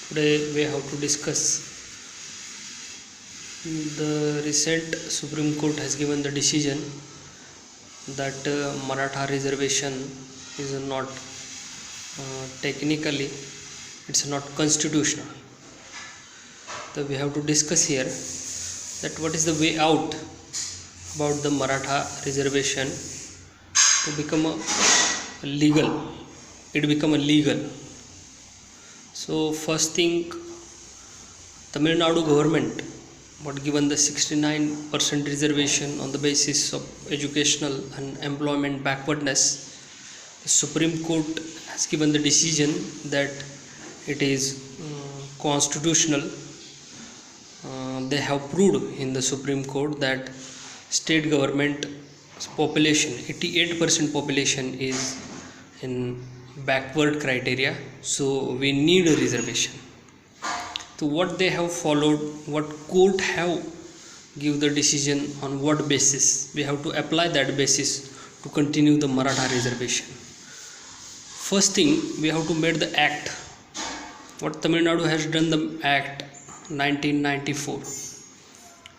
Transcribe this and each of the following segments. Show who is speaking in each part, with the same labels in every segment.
Speaker 1: Today we have to discuss the recent Supreme Court has given the decision that Maratha reservation is not technically it's not constitutional. So we have to discuss here that what is the way out about the Maratha reservation to become a legal. It become a legal. So first thing, Tamil Nadu government what given the 69% reservation on the basis of educational and employment backwardness. The Supreme Court has given the decision that it is constitutional. They have proved in the Supreme Court that state government population 88% population is in backward criteria, so we need a reservation. So what they have followed, what court have give the decision on what basis, we have to apply that basis to continue the Maratha reservation. First thing, we have to make the act. What Tamil Nadu has done the act 1994.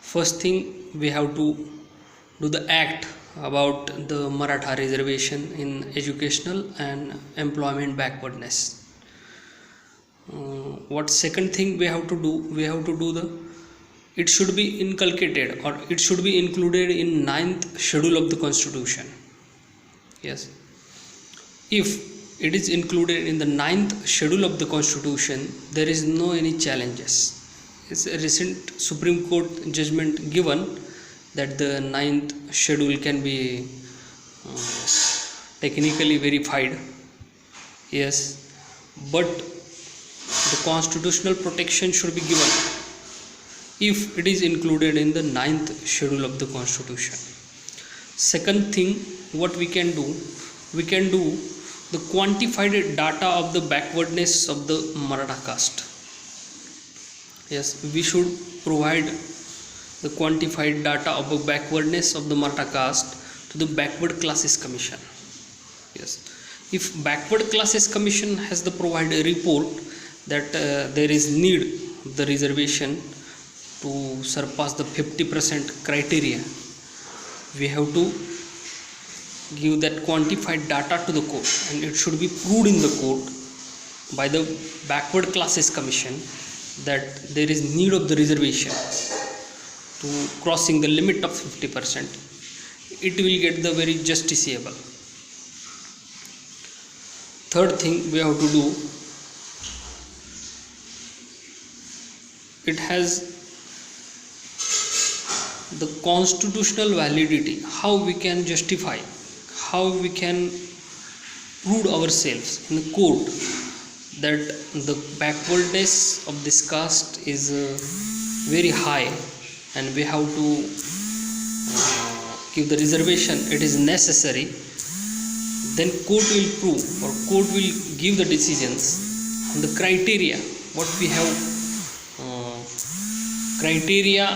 Speaker 1: First thing, we have to do the act about the Maratha reservation in educational and employment backwardness. What second thing we have to do the it should be inculcated or it should be included in 9th schedule of the constitution. Yes, if it is included in the 9th schedule of the constitution, there is no any challenges. It's a recent Supreme Court judgment given that the 9th schedule can be technically verified. Yes, but the constitutional protection should be given if it is included in the 9th schedule of the constitution. Second thing, what we can do the quantified data of the backwardness of the Maratha caste. Yes, we should provide the quantified data of the backwardness of the Maratha caste to the Backward Classes Commission. Yes, if Backward Classes Commission has the provided report that there is need the reservation to surpass the 50% criteria, we have to give that quantified data to the court, and it should be proved in the court by the Backward Classes Commission that there is need of the reservation to crossing the limit of 50%. It will get the very justiciable. Third thing we have to do, it has the constitutional validity, how we can justify, how we can prove ourselves in the court that the backwardness of this caste is very high and we have to give the reservation, it is necessary. Then court will prove or court will give the decisions on the criteria, what we have criteria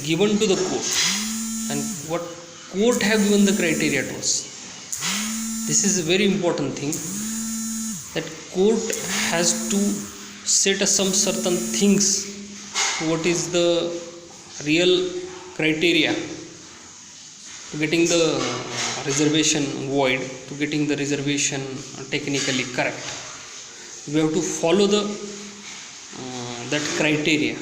Speaker 1: given to the court and what court have given the criteria to us. This is a very important thing, that court has to set some certain things, what is the real criteria to getting the reservation void, to getting the reservation technically correct. We have to follow the that criteria.